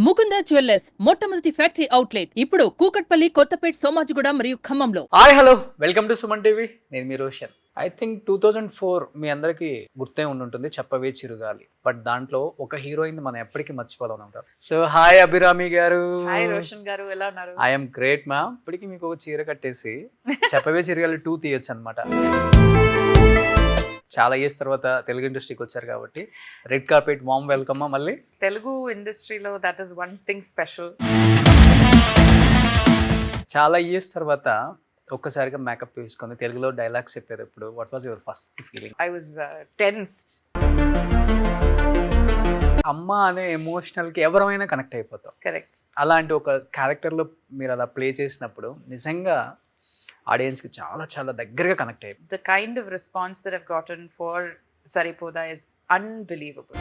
Mukunda jewellers మొట్టమొదటి factory outlet ఇప్పుడు కూకట్పల్లి, కొత్తపేట్, సోమాజిగూడ మరియు ఖమ్మంలో. Hi hello welcome to Suman TV. నేను మీ రోషన్. ఐ థింక్ 2004 మీ అందరికీ గుర్తే ఉండుంటుంది, చెప్పవే చిరుగాలి. బట్ దాంట్లో ఒక హీరోయిన్ మనం ఎప్పటికీ మర్చిపోలేం ఉంటాం. సో హాయ్ అభిరామి గారు. హాయ్ రోషన్ గారు, ఎలా ఉన్నారు? I'm great ma'am. ఇప్పటికి మీకు ఒక చీర కట్టేసి చెప్పవే చిరుగాలి 2 తీయొచ్చు అనమాట. చాలా ఇయర్స్ తర్వాత తెలుగు ఇండస్ట్రీకి వచ్చారు కాబట్టి రెడ్ కార్పెట్ వామ్ వెల్కమ్. మళ్ళీ తెలుగు ఇండస్ట్రీలో that is one thing special. చాలా ఇయర్స్ తర్వాత ఒక్కసారిగా మేకప్ వేసుకొని తెలుగులో డైలాగ్స్ చెప్పేటప్పుడు what was your first feeling? I was tensed. అమ్మ అనే ఎమోషనల్కి ఎవరైనా కనెక్ట్ అయిపోతాం. కరెక్ట్. అలాంటి ఒక క్యారెక్టర్లో మీరు అలా ప్లే చేసినప్పుడు నిజంగా ఆడియన్స్కి చాలా చాలా దగ్గరగా కనెక్ట్ అయిపోయింది. The kind of response that I've got for Saripodhaa is unbelievable.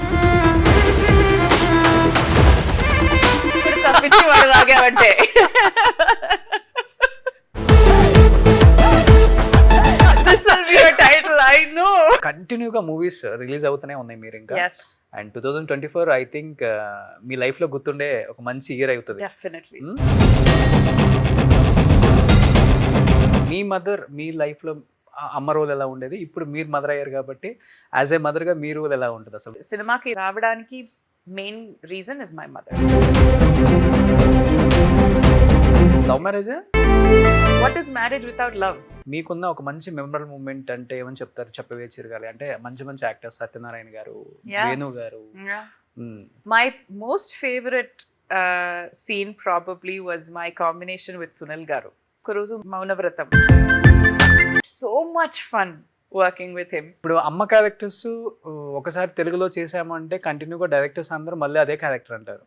ఇప్పుడు తప్పించి వాడు లాగావంటే this will be your title. I know. కంటిన్యూగా మూవీస్ రిలీజ్ అవుతూనే ఉన్నాయి మీరు ఇంకా. yes అండ్ 2024 ఐ థింక్ మీ లైఫ్లో గుర్తుండే ఒక మంచి ఇయర్ అవుతుంది. definitely. మీ మదర్ మీ లైఫ్లో అమ్మ రోల్ ఎలా ఉండేది, ఇప్పుడు మీరు మదర్ అయ్యారు కాబట్టి యాజ్ ఏ మదర్గా మీ రోల్ ఎలా ఉంటుంది అసలు? సినిమాకి రావడానికి main reason is my mother. Love మ్యారేజా? What is marriage without love? మీకున్న ఒక మంచి మెమరబుల్ మూమెంట్ అంటే ఏమని చెప్తారు? చెప్పవే చిరగాలి అంటే మంచి మంచి యాక్టర్స్ సత్యనారాయణ గారు, వేణు గారు. My most favorite scene probably was my combination with Sunil Garu. Kuruzu Maunavratam. So much fun working with him. ఇప్పుడు అమ్మ క్యారెక్టర్స్ ఒకసారి తెలుగులో చేసామంటే కంటిన్యూగా డైరెక్టర్స్ అందరూ మళ్ళీ అదే క్యారెక్టర్ అంటారు.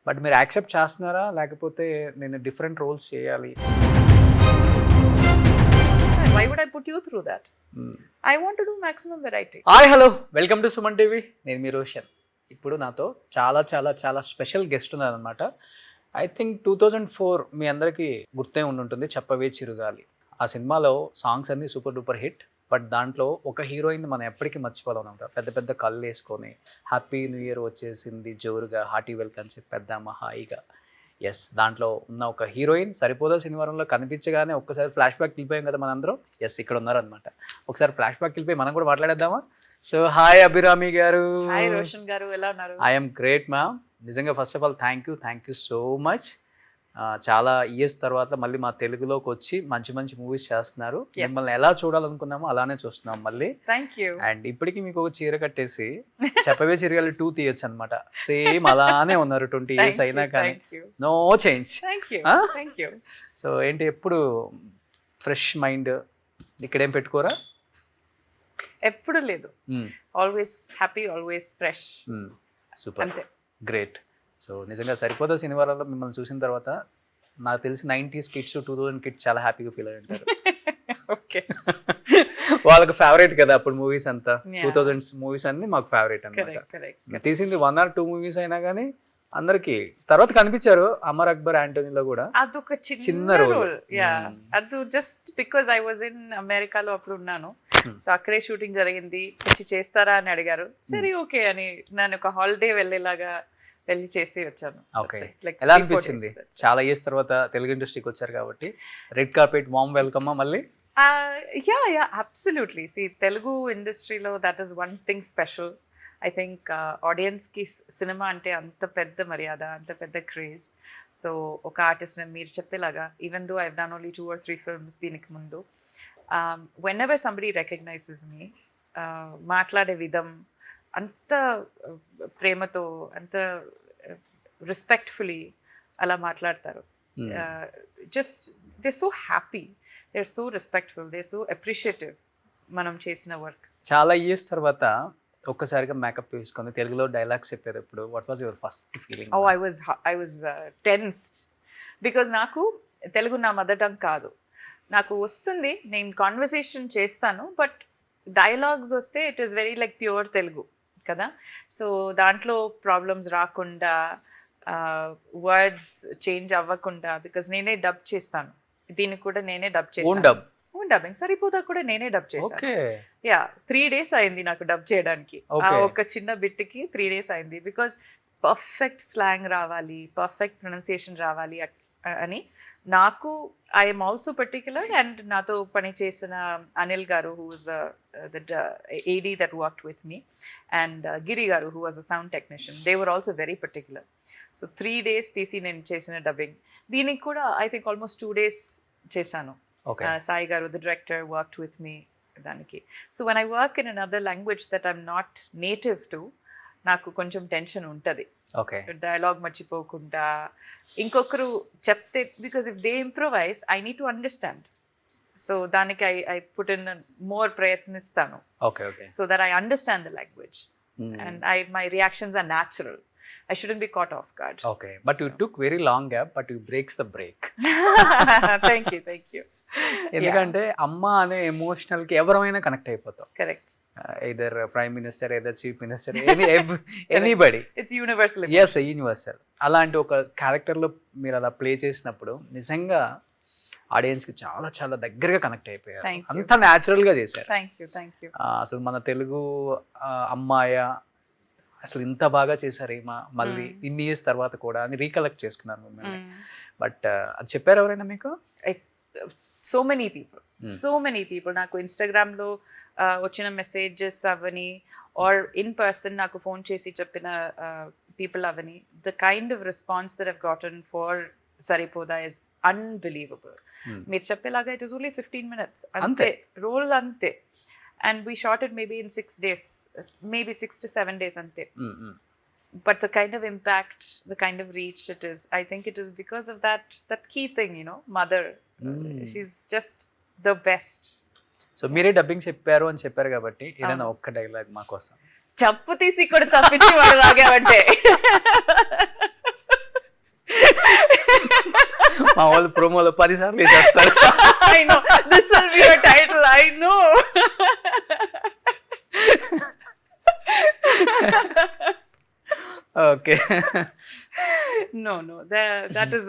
బట్ మీరు యాక్సెప్ట్ చేస్తున్నారా, లేకపోతే నేను డిఫరెంట్ రోల్స్ చేయాలి? Why would I put you through that? I want to do maximum variety. Hi hello welcome to Suman TV. నేను మీ రోషన్. ఇప్పుడు నాతో చాలా చాలా చాలా స్పెషల్ గెస్ట్ ఉన్నారనమాట. ఐ థింక్ 2004 మీ అందరికీ గుర్తే ఉండుంటుంది, చెప్పవే చిరుగాలి. ఆ సినిమాలో సాంగ్స్ అన్నీ సూపర్ డూపర్ హిట్. బట్ దాంట్లో ఒక హీరోయిన్ మనం ఎప్పటికీ మర్చిపోలేం ఉంటాం. పెద్ద పెద్ద కళ్ళు వేసుకొని హ్యాపీ న్యూ ఇయర్ వచ్చేసింది జోరుగా, హార్టీ వెల్కమ్ చెప్పేద్దామా హాయిగా. ఎస్, దాంట్లో ఉన్న ఒక హీరోయిన్ సరిపోదా శనివారంలో కనిపించగానే ఒక్కసారి ఫ్లాష్ బ్యాక్ వెళ్ళిపోయాం కదా మనందరం. ఎస్, ఇక్కడ ఉన్నారనమాట. ఒకసారి ఫ్లాష్ బ్యాక్ వెళ్ళిపోయి మనం కూడా మాట్లాడేద్దామా? సో హాయ్ అభిరామి గారు. హాయ్ రోషన్ గారు, ఎలా ఉన్నారు? I'm great ma'am. నిజంగా first of all thank you so much. చాలా ఇయర్స్ తర్వాత మళ్ళీ మా తెలుగులోకి వచ్చి మంచి మంచి మూవీస్ చేస్తున్నారు. మిమ్మల్ని ఎలా చూడాలనుకున్నామో అలానే చూస్తున్నాం మళ్ళీ. Thank you. అండ్ ఇప్పటికీ మీకు ఒక చీర కట్టేసి చెప్పవే చిరగాలి 2 తీయొచ్చు అనమాట. సేమ్ అలానే ఉన్నారు 20 years అయినా కానీ no change. Thank you. So ఏంటి ఎప్పుడు ఫ్రెష్ మైండ్, ఇక్కడేం పెట్టుకోరా? ఎప్పుడు లేదు. Always happy, always fresh. Super, అంతే. గ్రేట్. సో నిజంగా సరిపోదా శనివారాల్లో మిమ్మల్ని చూసిన తర్వాత నాకు తెలిసి 90s కిడ్స్ 2000 కిడ్స్ చాలా హ్యాపీగా ఫీల్ అయ్యి ఉంటారు. ఓకే. వాళ్ళకి ఫేవరెట్ కదా అప్పుడు మూవీస్ అంతా. 2000s మూవీస్ అన్ని మాకు ఫేవరెట్ అనమాట. తీసింది 1 or 2 మూవీస్ అయినా కానీ అందరికి తర్వాత కనిపించారు. అమర్ అక్బర్ యాంటోనీలో కూడా అదొక చిన్న రోల్. అది just because I was in అమెరికాలో అప్పుడు ఉన్నాను. సో అక్కడే షూటింగ్ జరిగింది. వచ్చి చేస్తారా అని అడిగారు. సరే ఓకే అని నేను ఒక హాలిడే వెళ్ళేలాగా వెళ్ళి చేసి వచ్చాను. ఓకే, ఎలా అనిపించింది? చాలా ఇయర్స్ తర్వాత తెలుగు ఇండస్ట్రీకి వచ్చారు కాబట్టి రెడ్ కార్పెట్ వామ్ వెల్కమ్ మళ్ళీ. Yeah absolutely. సి తెలుగు ఇండస్ట్రీలో that is one thing special. I think ఆడియన్స్కి సినిమా అంటే అంత పెద్ద మర్యాద, అంత పెద్ద క్రేజ్. సో ఒక ఆర్టిస్ట్ మీరు చెప్పేలాగా even though I've done only 2 or 3 films దీనికి ముందు, whenever somebody recognizes me, మాట్లాడే విధం అంత ప్రేమతో, అంత రెస్పెక్ట్ఫుల్లీ అలా మాట్లాడతారు. Just they so happy, they so respectful, they so appreciative మనం చేసిన వర్క్. చాలా ఇయర్స్ తర్వాత ఒక్కసారిగా మేకప్ వేసుకొని తెలుగులో డైలాగ్స్ చెప్పేటప్పుడు what was your first feeling? I was tensed because నాకు తెలుగు నా మదర్ టంగ్ కాదు. నాకు వస్తుంది, నేను కాన్వర్సేషన్ చేస్తాను, బట్ డైలాగ్స్ వస్తే it is very like pure Telugu కదా. సో దాంట్లో ప్రాబ్లమ్స్ రాకుండా, వర్డ్స్ చేంజ్ అవ్వకుండా, బికాజ్ నేనే డబ్ చేస్తాను. దీనికి కూడా నేనే డబ్ చేస్తాను. డబ్బింగ్ సరిపోదా కూడా నేనే డబ్ చేశాను. యా 3 days అయింది నాకు డబ్ చేయడానికి. ఒక చిన్న బిట్కి 3 days అయింది. బికాజ్ పర్ఫెక్ట్ స్లాంగ్ రావాలి, పర్ఫెక్ట్ ప్రొనౌన్సియేషన్ రావాలి అని నాకు ఐఎమ్ ఆల్సో పర్టిక్యులర్. అండ్ నాతో పని చేసిన అనిల్ గారు who was the AD that worked with me, and Giri గారు who was a sound technician, they were also very particular. So 3 days తీసి నేను చేసిన డబ్బింగ్. దీనికి కూడా ఐ థింక్ ఆల్మోస్ట్ 2 days చేశాను. సాయి గారు the director worked with me దానికి. So when I work in another language that I'm not native to, నాకు కొంచెం టెన్షన్ ఉంటుంది. డైలాగ్ మర్చిపోకుండా ఇంకొకరు చెప్తే, because if they improvise I need to understand. So దానికి ఐ పుట్ ఇన్ మోర్ ప్రయత్నిస్తాను, so that I understand the language and my reactions are natural. I shouldn't be caught off guard. Okay, but you took very long gap, but you breaks the break. Thank you. ఎందుకంటే అమ్మ అనే emotional కి ఎవరైనా connect అయిపోతాం. Correct. either prime minister, either chief minister, anybody. It's universal. yes, universal. అలాంటి ఒక character లో మీరు అలా ప్లే చేసినప్పుడు నిజంగా ఆడియన్స్ కి చాలా చాలా దగ్గరగా కనెక్ట్ అయిపోయారు. అంత న్యాచురల్ గా చేశారు. Thank you. అసలు మన తెలుగు అమ్మాయ అసలు ఇంత బాగా చేశారు ఏమా మళ్ళీ ఇన్ని ఇయర్స్ తర్వాత కూడా అని రీకలెక్ట్ చేసుకున్నారు మిమ్మల్ని. బట్ అది చెప్పారు ఎవరైనా మీకు? సో మెనీ పీపుల్ నాకు ఇన్స్టాగ్రామ్లో వచ్చిన మెసేజెస్ అవని, ఆర్ ఇన్ పర్సన్ నాకు ఫోన్ చేసి చెప్పిన పీపుల్ అవని, the kind of response that have gotten for Saripodhaa is unbelievable. మీరు చెప్పేలాగా ఇట్ ఇస్ ఓన్లీ 15 minutes అంతే, రోల్ అంతే. And we shot it maybe in 6 days, maybe 6 to 7 days ante. But the kind of impact, the kind of reach it is, I think it is because of that key thing, mother. She's just the best. So మీరే dubbing చెప్పారు అని చెప్పారు కాబట్టి ఏదైనా ఒక్క dialogue మా కోసం చెప్పు తీసి కూడా తప్పించి వాడు లాగావంటే. మా వాళ్ళు ప్రోమోలో 10 సార్లు చేస్తారు. I know, this will be your title, I know. Okay. No, that is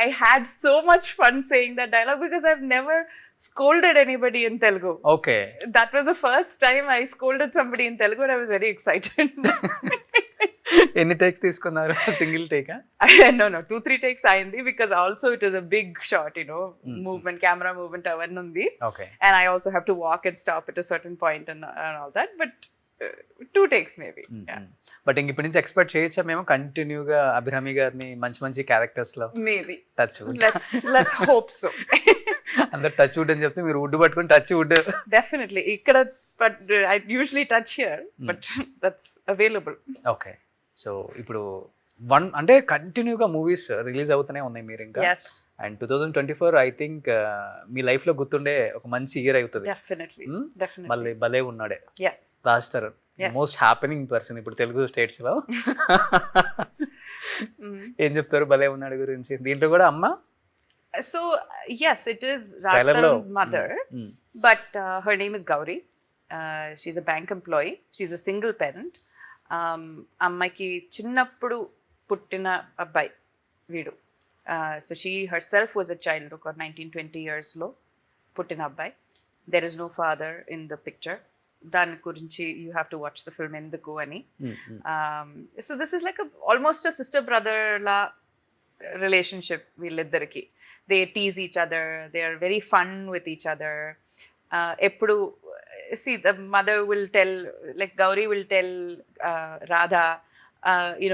I had so much fun saying that dialogue because I've never scolded anybody in Telugu. Okay. That was the first time I scolded somebody in Telugu and I was very excited. ఎన్ని takes తీసుకున్నారు? Single టేకా? No, 2-3 takes అయింది, because also it is a big shot, movement, camera movement అవన్నీ ఉంది. Okay. And I also have to walk and stop at a certain point and all that, but 2 takes maybe. But ఇంక ఇప్పటి నుంచి expect చేయొచ్చా మేము కంటిన్యూగా అభిరామి గారిని మంచి మంచి క్యారెక్టర్స్ లో? Maybe touch wood. let's hope so. అందరు టచ్ వుడ్ అని చెప్తే మీరు వుడ్ పట్టుకొని టచ్ వుడ్. Definitely ఇక్కడ, but I usually touch here, but that's available. Okay. So ఇప్పుడు అంటే కంటిన్యూగా మూవీస్ రిలీజ్ అవుతూనే ఉన్నాయి మీరు ఇంకా. And 2024 I think me life లో గుర్తుండే ఒక మంచి ఇయర్ అవుతుంది. మళ్ళీ భలే ఉన్నాడే Raj Tarun, most happening person ఇప్పుడు తెలుగు స్టేట్స్ లో. ఏం చెప్తారు భలే ఉన్నాడు గురించి? దీంట్లో కూడా అమ్మ. So yes, it is Raj Tarun's mother, but her name is Gauri. She's a bank employee. She's a single parent. అమ్మాయికి చిన్నప్పుడు పుట్టిన అబ్బాయి వీడు. So she herself was a child, ఒక 19-20 yearsలో పుట్టిన అబ్బాయి. There is no father in the picture. దాని గురించి you have to watch the film ఎందుకు అని. So this is like almost a sister brother లా రిలేషన్షిప్ వీళ్ళిద్దరికి. They tease each other, they are very fun with each other. ఎప్పుడు see, the mother will tell, like Gauri will tell Radha,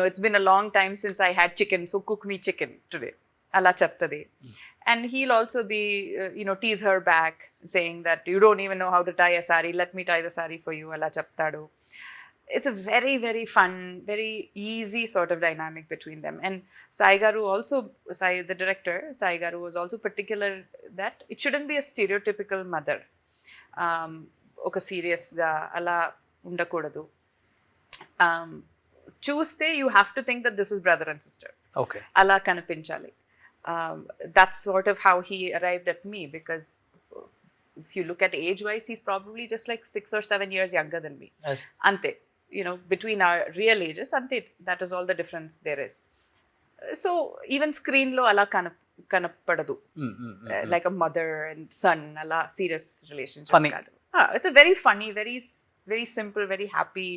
it's been a long time since I had chicken, so cook me chicken today. Ala chaptadi. And he'll also be, tease her back, saying that you don't even know how to tie a sari, let me tie the sari for you. Ala chaptadu. It's a very, very fun, very easy sort of dynamic between them. And Sai Garu also, the director, Sai Garu was also particular that it shouldn't be a stereotypical mother. ఒక సీరియస్గా అలా ఉండకూడదు. చూస్తే you have to think that this is brother and sister. Okay, అలా కనిపించాలి. That's sort of how he arrived at me, because if you look at age wise he's probably just like 6 or 7 years younger than me. అంతే, between our real ages, అంతే. That is all the difference there is. So even స్క్రీన్లో అలా కనపడదు, like a mother and son అలా serious relationship కాదు. It's a very funny, very, very simple, very happy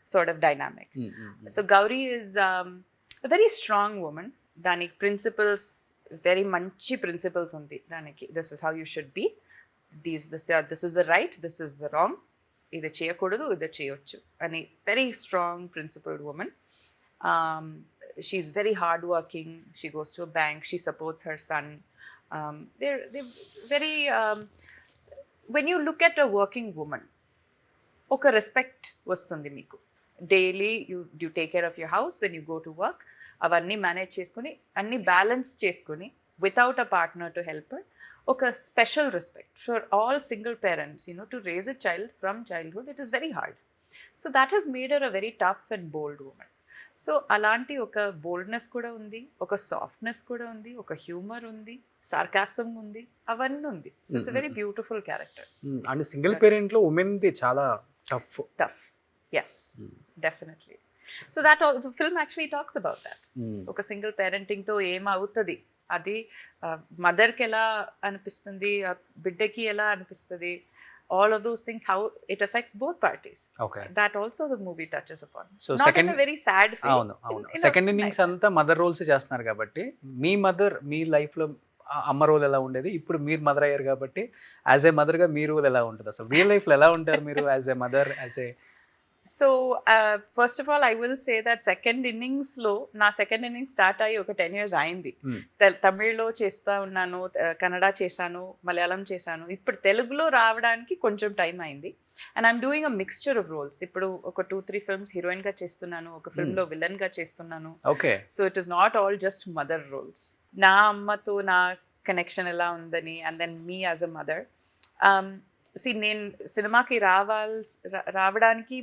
sort of dynamic. So Gauri is a very strong woman. Daniki principles, very manchi principles undi daniki. This is how you should be. This is the right, this is the wrong. Ida cheyakodadu, ida cheyochu. Ani very strong principled woman. She's very hardworking. She goes to a bank. She supports her son. They're very. When you look at a working woman, oka respect vastundi meeku. Daily you take care of your house, then you go to work. Avanni manage cheskoni, anni balance cheskoni without a partner to help her. Oka special respect for all single parents. To raise a child from childhood, it is very hard. So that has made her a very tough and bold woman. So అలాంటి ఒక boldness కూడా ఉంది, ఒక softness కూడా ఉంది, ఒక humour ఉంది, సార్కాసం ఉంది, అవన్నీ ఉంది. So it's very beautiful character. And single parent లో ఉమెన్ ది చాలా tough. Yes, definitely. So that film actually talks about that. ఒక సింగిల్ పేరెంటింగ్ తో ఏమవుతుంది, అది మదర్కి ఎలా అనిపిస్తుంది, బిడ్డకి ఎలా అనిపిస్తుంది, all of those things, how it affects both parties. Okay. That also the movie touches upon. So not second, in a very sad way. అవును సెకండ్ ఇన్నింగ్స్ అంతా మదర్ రోల్స్ చేస్తున్నారు కాబట్టి మీ లైఫ్ లో అమ్మ రోల్ ఎలా ఉండేది, ఇప్పుడు మీరు మదర్ అయ్యారు కాబట్టి యాజ్ ఏ మదర్ గా మీ రోల్ ఎలా ఉంటుంది, అసలు రియల్ లైఫ్ లో ఎలా ఉంటారు మీరు as a mother, as a? So first of all I will say that second innings lo na second innings start ayi oka 10 years ayindi. Tamil lo chesta unnanu, Kannada chesanu, Malayalam chesanu, ippudu Telugu lo raavadaniki koncham time ayindi. And I'm doing a mixture of roles. Ippudu oka 2-3 films heroine ga chestunnanu, oka film lo villain ga chestunnanu. Okay. So it is not all just mother roles. Na amma to na connection ela undani, and then me as a mother. See, nen cinema ki raavadaniki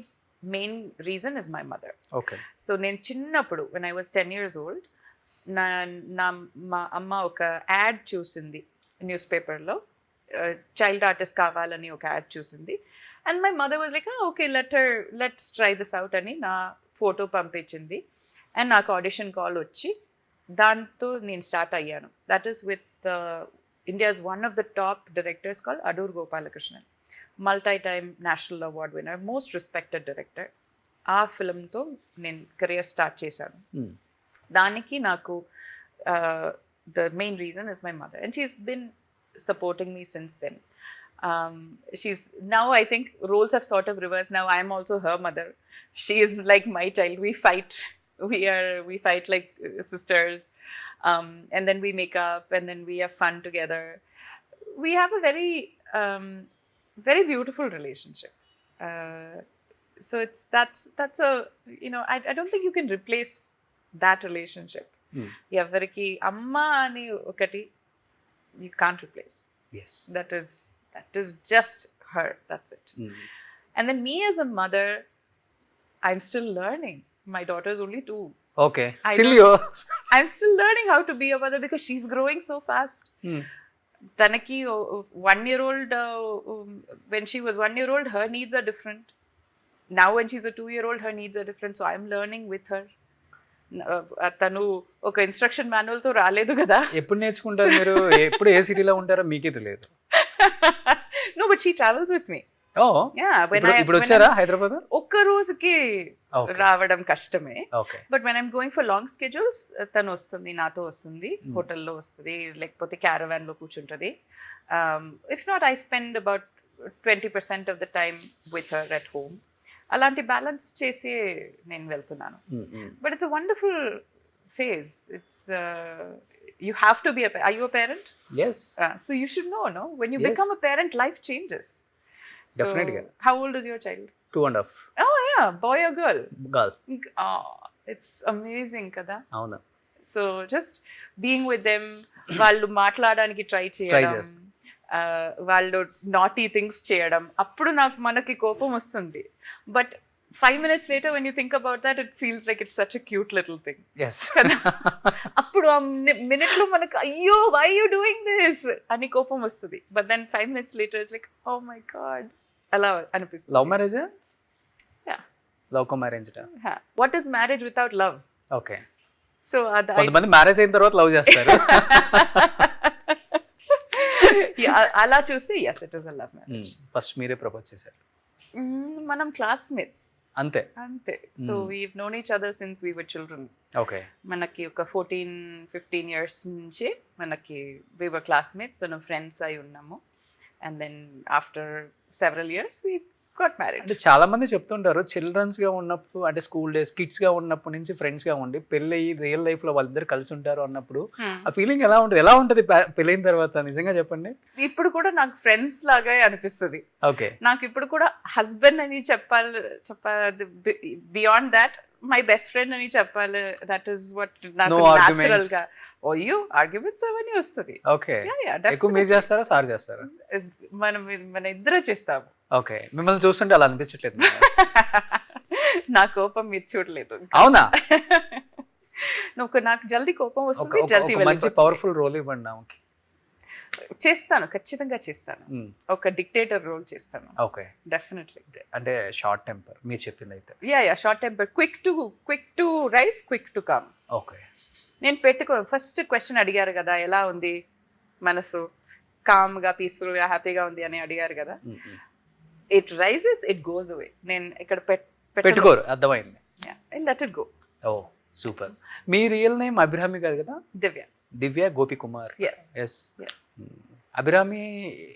main reason is my mother. Okay. So nen chinnappudu when I was 10 years old, na ma amma oka ad chusindi newspaper lo, child artist kavalani oka ad chusindi, and my mother was like, okay, let's try this out ani na photo పంపించింది, and నాకు audition call వచ్చి దాంతో నేను start అయ్యాను. That is with India's one of the top directors called Adur Gopalakrishnan, multi-time national award winner, most respected director. ఆ ఫిల్మ్తో నేను career start చేశాను. దానికి నాకు the main reason is my mother, and she's been supporting me since then. She's now, I think roles have sort of reversed. Now I am also her mother. She is like my child. We fight. We fight like sisters, and then we make up, and then we have fun together. We have a very very beautiful relationship. So that's a, I don't think you can replace that relationship. Evariki amma ani okati you can't replace. Yes. That is just her. That's it. And then me as a mother, I'm still learning. My daughter is only 2. Okay. I'm still learning how to be a mother because she's growing so fast. Tanaki 1-year-old, when she was 1 year old, her needs are different. Now when she's a 2-year-old, her needs are different. So I'm learning with her. తను ఒక instruction manual తో రాలేదు కదా. ఎప్పుడు నేర్చుకుంటారు మీరు? ఎప్పుడు ఏ సిటీలో ఉంటారో మీకే తెలియదు. No, but she travels with me. Oh, yeah. ఇప్పుడు వచ్చారా హైదరాబాద్? ఒక్క రోజుకి రావడం కష్టమే. Okay. But when I'm going for long schedules, తను వస్తుంది, నాతో వస్తుంది, హోటల్లో వస్తుంది, లేకపోతే క్యారవాన్ లో కూర్చుంటది. If not, I spend about 20% of the time with her at home. అలాంటి బ్యాలెన్స్ చేసి నేను వెళ్తున్నాను. But it's a wonderful phase. It's you have to be are you a parent? Yes. So you should know, no? When you become a parent, life changes. Definitely. So, how old is your child? 2.5. Oh yeah, boy or girl? Girl. It's amazing kada. అవును. So just being with them, వాళ్ళు మాట్లాడడానికి try చేయడం, వాళ్ళు naughty things చేయడం, అప్పుడు మనకి కోపం వస్తుంది. But 5 minutes later when you think about that, it feels like it's such a cute little thing. Yes. అప్పుడు ఆ మినిట్ లో మనకు అయ్యో why are you doing this అని కోపం వస్తుంది. But then 5 minutes later it's like oh my god అలా అనిపిస్తుంది. Love marriage? Yeah. Love come marriage. What is marriage without love? Okay. So కొంతమంది మ్యారేజ్ అయిన తర్వాత లవ్ చేస్తారు. అలా చూస్తే yes, it is a love marriage. First మీరే propose చేశారు? మనం క్లాస్మేట్స్. అంతే. అంతే. So we've known each other since we were children. Okay. మనకి ఒక 14-15 ఇయర్స్ నుంచి మనకి వీ వర్ క్లాస్మేట్స్, మనం ఫ్రెండ్స్ అయి ఉన్నాము. And then after several years we got married. అంటే చాలా మంది చెప్తుంటారు చిల్డ్రన్స్గా ఉన్నప్పుడు, అంటే స్కూల్ డేస్ కిడ్స్గా ఉన్నప్పటి నుంచి ఫ్రెండ్స్గా ఉండి పెళ్ళి రియల్ లైఫ్లో వాళ్ళిద్దరు కలిసి ఉంటారు అన్నప్పుడు ఆ ఫీలింగ్ ఎలా ఉంటుంది పెళ్ళైన తర్వాత? నిజంగా చెప్పండి. ఇప్పుడు కూడా నాకు ఫ్రెండ్స్ లాగా అనిపిస్తుంది. ఓకే. నాకు ఇప్పుడు కూడా హస్బెండ్ అని చెప్పాలి beyond that my best friend అని చెప్పాలి. దట్ ఈస్ వాట్ నాకు న్యాచురల్ గా. ఓయ్యో ఆర్గ్యుమెంట్స్ అవన్నీ వస్తుంది. ఓకే. ఎక్కువ మీరు చేస్తారా సార్ చేస్తారా? మన ఇద్దరు చేస్తాము. ఓకే. మిమ్మల్ని చూస్తుంటే అలా అనిపించట్లేదు. నా కోపం మీరు చూడలేదు. అవునా? నాకు జల్దీ కోపం వస్తుంది, జల్దీ మంచి పవర్ఫుల్ రోల్ ఇవ్వండి నాకు. చేస్తాను, ఖచ్చితంగా చేస్తాను. ఒక డిక్టేటర్ రోల్ చేస్తాను. ఓకే. డెఫినెట్లీ. అంటే షార్ట్ టెంపర్ మీరు చెప్పింది అయితే. Yeah short temper, quick to rice, quick to come. Okay. నేను ఫస్ట్ క్వశ్చన్ అడిగారు కదా, ఎలా ఉంది మనసు, కామ్గా పీస్ఫుల్గా హ్యాపీగా ఉంది అని అడిగారు కదా. It rises, it goes away. నేను ఇక్కడ పెట్టుకోరు, అర్థమైంది. Let it go. Oh super. మీ రియల్ నేమ్ అభిరామి కాదు కదా? దివ్య గోపి కుమార్. ఎస్. అభిరామి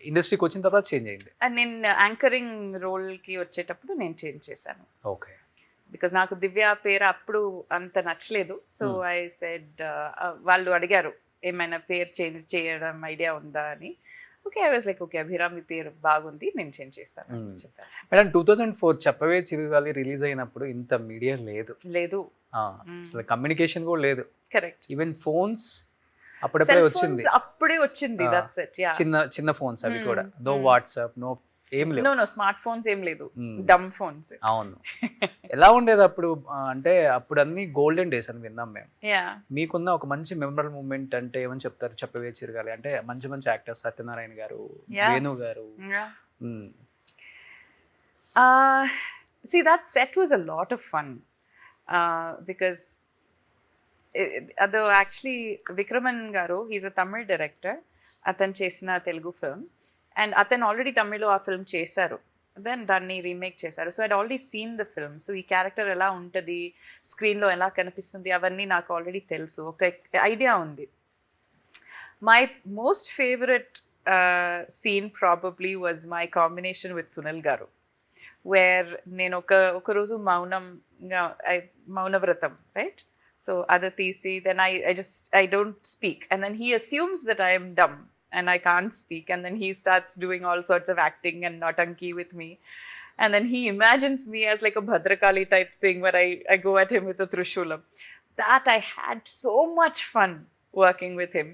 ఇండస్ట్రీకి వచ్చిన తర్వాత చేంజ్ అయింది. నేను యాంకరింగ్ రోల్కి వచ్చేటప్పుడు నేను చేంజ్ చేశాను. ఓకే. బికాజ్ నాకు దివ్య పేరు అప్పుడు అంత నచ్చలేదు. సో ఐ సెడ్, వాళ్ళు అడిగారు ఏమైనా పేరు చేంజ్ చేయడం ఐడియా ఉందా అని. Okay, I was like okay Abhirami పేరు బాగుంది, నేను చేంజ్ చేస్తాను చెప్పాను. మేడం 2004 చెప్పవే చిరుగాలి రిలీజ్ అయినప్పుడు ఇంత మీడియా లేదు, అసలు కమ్యూనికేషన్ కూడా లేదు. కరెక్ట్. ఈవెన్ ఫోన్స్ అప్పుడే వచ్చింది. That's it. యా, చిన్న ఫోన్స్ అవి కూడా. నో వాట్సాప్, నో ఏం లేదు. నో స్మార్ట్ ఫోన్స్ ఏం లేదు, డమ్ ఫోన్స్. అవును. ఎలా ఉండేది అప్పుడు? అంటే అప్పుడు అన్ని గోల్డెన్ డేస్ అని విన్నాం మేము. మీకున్న ఒక మంచి మెమరబుల్ మూమెంట్ అంటే ఏమని చెప్తారు చెప్పవే చిరగాలి? అంటే మంచి మంచి యాక్టర్స్, సత్యనారాయణ గారు, వేణు గారు. See, that set was a lot of fun because అది యాక్చువల్లీ విక్రమన్ గారు, హీస్ అ తమిళ్ డైరెక్టర్. అతను చేసిన తెలుగు ఫిల్మ్, అండ్ అతను ఆల్రెడీ తమిళ్లో ఆ ఫిల్మ్ చేశారు, దెన్ దాన్ని రీమేక్ చేశారు. So I'd already seen the film. So ఈ క్యారెక్టర్ ఎలా ఉంటుంది, స్క్రీన్లో ఎలా కనిపిస్తుంది, అవన్నీ నాకు ఆల్రెడీ తెలుసు, ఒక ఐడియా ఉంది. My most favourite scene probably was my combination with Sunil గారు, వేర్ నేను ఒక రోజు మౌనవ్రతం, రైట్? సో అది తీసి, then I don't speak, and then he assumes that I am dumb and I can't speak, and then he starts doing all sorts of acting and nautanki with me, and then he imagines me as like a Bhadrakali type thing where I go at him with a Trishulam. That I had so much fun working with him.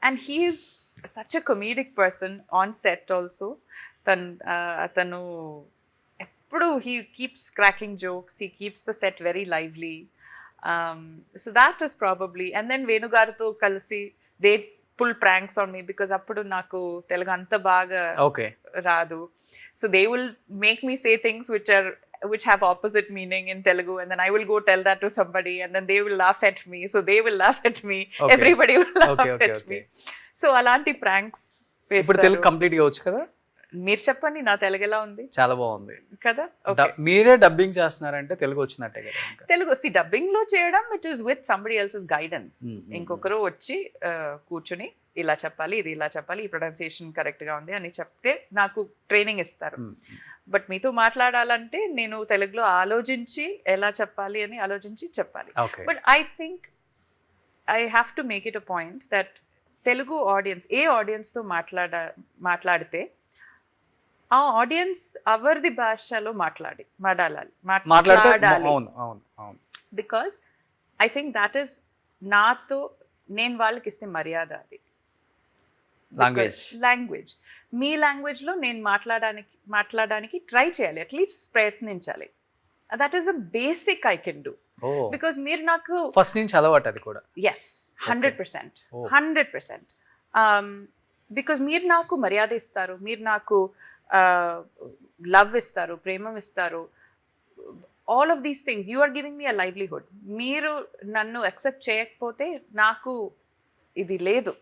And he is such a comedic person on set also. Atanu eppudu he keeps cracking jokes, he keeps the set very lively. So that is probably, and then Venu garuto kalisi they pull pranks on me because appudu naku telugu anta baga raadu. So they will make me say things which have opposite meaning in Telugu, and then I will go tell that to somebody, and then they will laugh at me, so they will laugh at me. Everybody will laugh at me. So alanti pranks ఇప్పుడు Telugu complete గా వచ్చు కదా? మీరు చెప్పండి, నా తెలుగు ఎలా ఉంది? చాలా బాగుంది కదా. మీరే డబ్బింగ్ చేస్తున్నారంటే తెలుగు వచ్చినట్టే కదా? తెలుగు డబ్బింగ్ లో చేయడం, it is with somebody else's guidance. ఇంకొకరు వచ్చి కూర్చుని ఇలా చెప్పాలి, ఇది ఇలా చెప్పాలి, ఈ ప్రొనౌన్సియేషన్ కరెక్ట్ గా ఉంది అని చెప్తే నాకు ట్రైనింగ్ ఇస్తారు. బట్ మీతో మాట్లాడాలంటే నేను తెలుగులో ఆలోచించి ఎలా చెప్పాలి అని ఆలోచించి చెప్పాలి. But I think I have to make it a point that Telugu audience ఏ ఆడియన్స్తో మాట్లాడితే ఆ ఆడియన్స్ ఎవరిది భాషలో మాట్లాడాలి. Because I think that is నాతో నేను వాళ్ళకి ఇస్తే మర్యాద. అది లాంగ్వేజ్. మీ లాంగ్వేజ్లో నేను మాట్లాడడానికి ట్రై చేయాలి, అట్లీస్ట్ ప్రయత్నించాలి. That is a basic I can do. Because మీరు నాకు ఫస్ట్ నుంచి అలవాటు అది కూడా. ఎస్, 100%. బికాస్ మీరు నాకు మర్యాద ఇస్తారు, మీరు నాకు లవ్ ఇస్తారు, ప్రేమ ఇస్తారు. All of these things you are giving me a livelihood. మీరు నన్ను యాక్సెప్ట్ చేయకపోతే నాకు ఇది లేదు.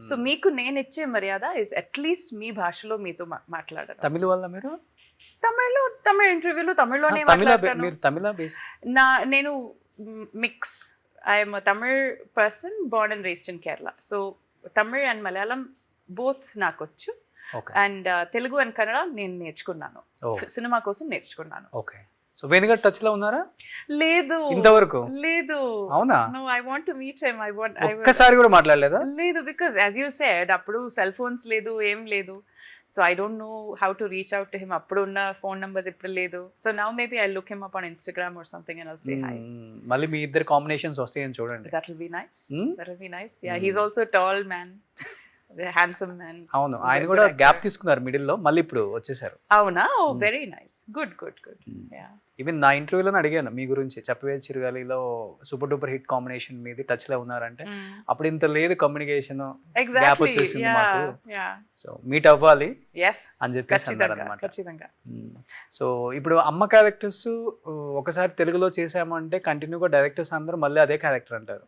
సో మీకు నేను ఇచ్చే మర్యాద ఇస్ అట్లీస్ట్ మీ భాషలో మీతో మాట్లాడారు. తమిళ వల్ల మీరు తమిళ ఇంటర్వ్యూలో తమిళ్లోనే తమిళ మాట్లాడతాను. మీరు తమిళ బేస్ నేను mix. I'm Tamil person Born and raised in Kerala. So Tamil and Malayalam both నాకు వచ్చు. Okay and Telugu and Kannada నేను నేర్చుకున్నాను, సినిమా కోసం నేర్చుకున్నాను. ఓకే. సో వేణుగారు టచ్ లో ఉన్నారా లేదు ఇంతవరకు? లేదు. అవునా? No, I want to meet him. ఒక్కసారి కూడా మాట్లాడలేదా? లేదు, బికాజ్ యాజ్ యూ సెడ్ అప్పుడు సెల్ ఫోన్స్ లేదు, ఏం లేదు. So I don't know how to reach out to him. అప్పుడు ఉన్న ఫోన్ నంబర్స్ ఇప్పుడు లేదు. So now maybe I look him up on Instagram or something and I'll say hi. మళ్ళీ మీ ఇద్దరు కాంబినేషన్స్ వస్తాయని చూడండి. That will be nice. That will be nice. Yeah, he's also a tall man, a handsome man. అవును, ఆయన కూడా gap తీసుకున్నారు middle లో, మళ్ళీ ఇప్పుడు వచ్చేసారు. అవునా? Oh, very nice. Good. Yeah. Even నా ఇంటర్వ్యూలో అడిగాను మీ గురించి, చెప్పవే చిరుగాలిలో సూపర్ డూపర్ హిట్ కాంబినేషన్ మీది, టచ్ లో ఉన్నారంటే అప్పుడు ఇంత లేదు కమ్యూనికేషన్, గ్యాప్ Exactly. వచ్చేసింది మాకు, Yeah. సో మీట్ అవ్వాలి Yes. అని చెప్పేసి అన్నారు అనమాట. ఖచ్చితంగా. సో ఇప్పుడు అమ్మ క్యారెక్టర్స్ ఒకసారి తెలుగులో చేసామంటే కంటిన్యూగా డైరెక్టర్స్ అందరూ మళ్ళీ అదే క్యారెక్టర్ అంటారు.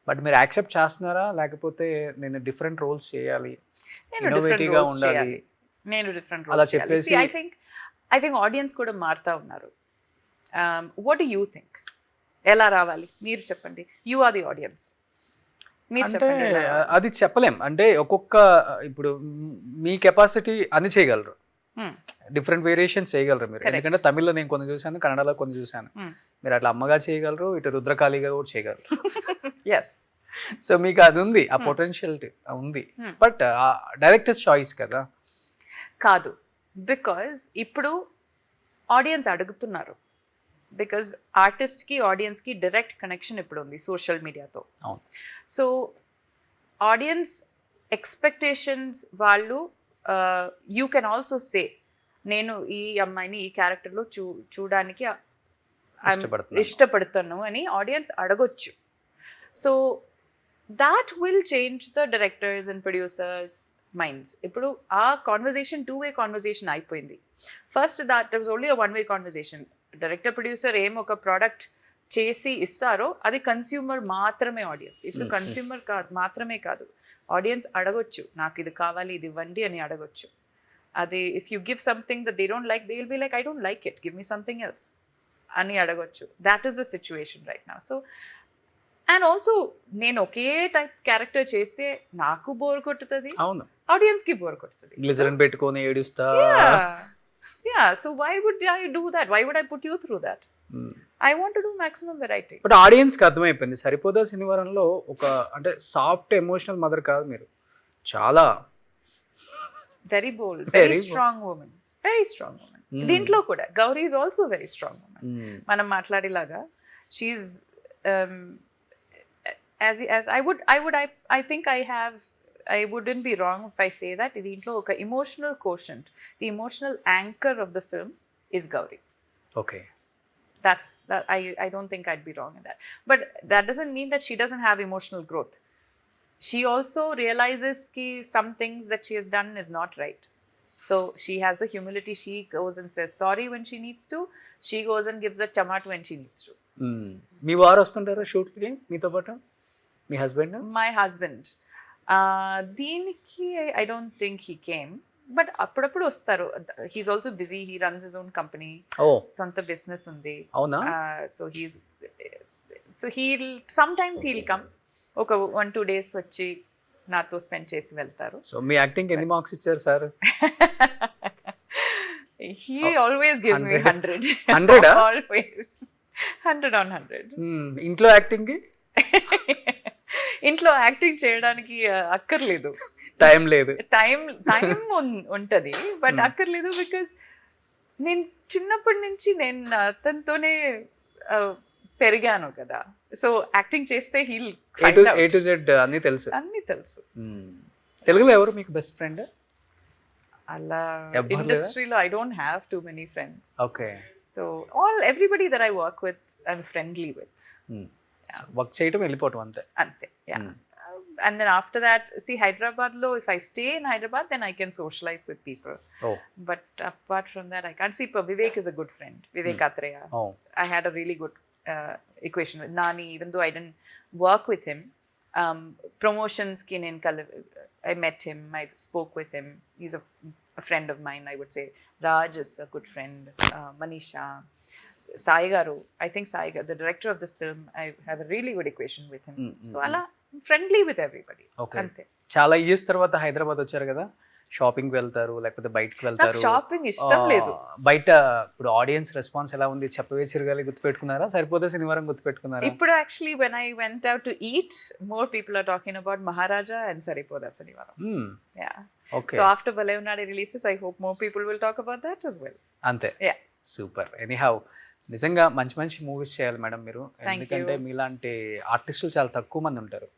బట్ మీరు యాక్సెప్ట్ చేస్తున్నారా, లేకపోతే నేను డిఫరెంట్ రోల్స్ చేయాలి, ఇన్నోవేటివ్ గా ఉండాలి, నేను డిఫరెంట్ అలా రోల్స్ చెప్పేసి చేయాలి? ఐ థింక్ ఆడియన్స్ కూడా మారుతా ఉన్నారు. What do you think? ఎలా రావాలి మీరు చెప్పండి. You are the audience. మీరు అంటే చెప్పండి ఎలా రావాలి. అది చెప్పలేం. అంటే ఒక్కొక్క ఇప్పుడు మీ కెపాసిటీ అని చేయగలరు, డిఫరెంట్ వేరియేషన్స్ చేయగలరు మీరు. Correct. ఎందుకంటే తమిళ్లో నేను కొన్ని చూశాను, కన్నడలో కొన్ని చూశాను. మీరు అట్లా అమ్మగా చేయగలరు, ఇటు రుద్రకాళిగా కూడా చేయగలరు. Yes. సో మీకు అది ఉంది, ఆ పొటెన్షియలిటీ ఉంది. బట్ డైరెక్టర్స్ చాయిస్ కదా. కాదు, బికాజ్ ఇప్పుడు ఆడియన్స్ అడుగుతున్నారు. బికాజ్ ఆర్టిస్ట్కి ఆడియన్స్కి డైరెక్ట్ కనెక్షన్ ఇప్పుడు ఉంది సోషల్ మీడియాతో. అవును. సో ఆడియన్స్ ఎక్స్పెక్టేషన్స్ వాళ్ళు, యూ కెన్ ఆల్సో సే నేను ఈ అమ్మాయిని ఈ క్యారెక్టర్లో చూడడానికి ఇష్టపడుతాను అని ఆడియన్స్ అడగొచ్చు. So that will change the directors and producers minds. ఇప్పుడు ఆ కాన్వర్జేషన్ 2-way కాన్వర్జేషన్ అయిపోయింది. First that was only a 1-way conversation. Director producer ఏం ఒక ప్రోడక్ట్ చేసి ఇస్తారో అది కన్స్యూమర్ మాత్రమే ఆడియన్స్. ఇప్పుడు కన్స్యూమర్ మాత్రమే కాదు, ఆడియన్స్ అడగొచ్చు నాకు ఇది కావాలి, ఇది ఇవ్వండి అని అడగొచ్చు. అది if you give something that they don't like, they will be like I don't like it, give me something else అని అడగొచ్చు. That is the situation right now. So and also నేను ఒకే టైప్ క్యారెక్టర్ చేస్తే నాకు bore కొట్టుతుంది, అవును, ఆడియన్స్కి bore కొట్టుతుంది. Glycerin పెట్టుకొని ఏడుస్తా. Yeah, so why would I do that? Why would I put you through that? I want to do maximum variety. But ఆడియన్స్కి అర్థమైపోయింది సరిపోదా శనివారంలో ఒక అంటే సాఫ్ట్ ఎమోషనల్ మదర్ కాదు మీరు, చాలా Very bold, very strong woman, very strong woman. దీంట్లో కూడా Gauri is also very strong woman. మనం మాట్లాడేలాగా she's as I think I wouldn't be wrong if I say that దీంట్లో ఒక emotional quotient, the emotional anchor of the film is Gauri. Okay. That I don't think I'd be wrong in that. But that doesn't mean that she doesn't have emotional growth. She also realizes ki some things that she has done is not right. So she has the humility. She goes and says sorry when she needs to. She goes and gives a chamat when she needs to. మీ వారు వస్తుంటారా షూట్కి మీతో పాటు, మీ husband? My husband. దీనికి I don't think he came. But అప్పుడప్పుడు వస్తారు. He's also busy, he runs his own company, సొంత బిజినెస్ ఉంది. అవునా? So he'll sometimes he'll come, ఒక 1-2 days వచ్చి నాతో స్పెండ్ చేసి వెళ్తారు. సో మీ యాక్టింగ్ ఎన్ని మార్క్స్ ఇచ్చారు sir? He always gives me 100. 100? ఆల్వేస్ 100 on 100. ఇంట్లో యాక్టింగ్ ఇంట్లో యాక్టింగ్ చేయడానికి అక్కర్లేదు, టైం లేదు. టైం ఉంటది బట్ అక్కర్లేదు. బికాజ్ నేను చిన్నప్పటి నుంచి నేను అతనితోనే పెరిగాను కదా. సో యాక్టింగ్ చేస్తే హీల్ A to Z అన్ని తెలుసు. తెలుగులో ఎవరు మీకు బెస్ట్ ఫ్రెండ్? అలా ఇండస్ట్రీలో I don't have too many friends. Okay. So everybody that I work with I'm friendly with. Work చేయటం వెళ్ళిపోవటం అంతే. అంతే. And then after that, see, Hyderabad lo, if I stay in Hyderabad, then I can socialize with people. Oh. But apart from that, I can't see. Vivek is a good friend. Vivek Atreya. Oh. I had a really good equation with Nani, even though I didn't work with him. Promotions ki I met him, I spoke with him. He's a a friend of mine, I would say. Raj is a good friend. Manisha. Sai Garu. I think Sai Garu, the director of this film, I have a really good equation with him. So ala friendly with everybody. Okay. Ante. చాలా years తర్వాత హైదరాబాద్ వచ్చారు కదా, shopping వెళ్తారు లేకపోతే బయటకు నాకు వెళ్తారు, shopping ఇష్టం లేదు. బయట ఇప్పుడు ఆడియన్స్ రెస్పాన్స్ ఎలా ఉంది? చెప్పవే చిరగాలి గుర్తుపెట్టుకున్నారా, సరిపోతే శనివారం గుర్తుపెట్టుకున్నారా? ఇప్పుడు actually when I went out to eat, more people are talking about Maharaja and Saripoda Sanivaram. Yeah. Okay, So after Balayunadi releases, I hope more people will talk about that as well. అంతే. Yeah. Super. Anyhow నిజంగా మంచి మంచి movies చేయాలి madam మీరు, Thank ఎందుకంటే you. మీలాంటి ఆర్టిస్టులు చాలా తక్కువ మంది ఉంటారు,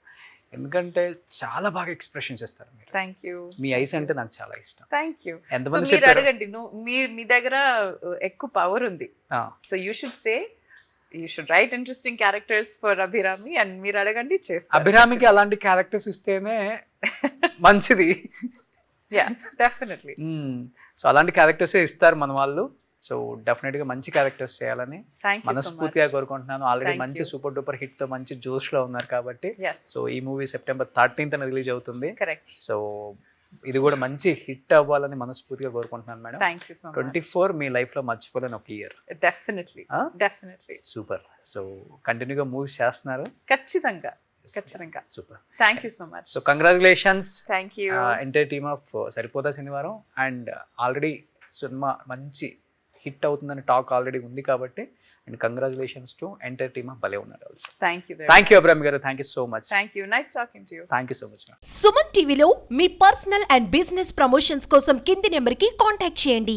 ఎందుకంటే చాలా బాగా ఎక్స్ప్రెషన్స్ ఇస్తారు మీరు. Thank you. మీ ఐస్ అంటే నాకు చాలా ఇష్టం. Thank you. So ఎంతమంది మీరు చెప్పారు? అడగండి, మీ దగ్గర ఎక్కువ పవర్ ఉంది. ఆ, So you should write interesting characters for Abhirami and మీరు అడగండి చేస్తారు. అభిరామికి అలాంటి క్యారెక్టర్స్ ఇస్తేనే మంచిది. Yeah, definitely. సో అలాంటి క్యారెక్టర్సే ఇస్తారు మన వాళ్ళు. సో డెఫినెట్గా మంచి క్యారెక్టర్స్ చేయాలని Thank you so much. మనస్ఫూర్తిగా కోరుకుంటున్నాను. ఆల్రెడీ Thank మంచి you. సూపర్ డూపర్ హిట్తో మంచి జోష్లో ఉన్నారు కాబట్టి. Yes. సో ఈ మూవీ September 13th రిలీజ్ అవుతుంది. Correct. సో ఇది కూడా మంచి హిట్ అవ్వాలని మనస్ఫూర్తిగా కోరుకుంటున్నాను madam. Thank you so much. 24 మీ లైఫ్లో మర్చిపోలేని ఒక year. Definitely. Huh? Definitely. Super. So కంటిన్యూగా మూవీస్ చేస్తున్నారు. ఖచ్చితంగా. Super. Thank you so much. So congratulations Thank you. Entire team of Saripodhaa Sanivaaram. And already సినిమా మంచి హిట్ అవుతుందని టాక్ ఆల్రెడీ ఉంది కాబట్టి, and congratulations to entire team of భలే ఉన్నారు also. Thank you very thank you much. Abram గారు, thank you so much. Thank you. Nice talking to you. Thank you so much. Suman టీవీలో మీ personal and business promotions కోసం కింది నెంబర్కి contact చేయండి.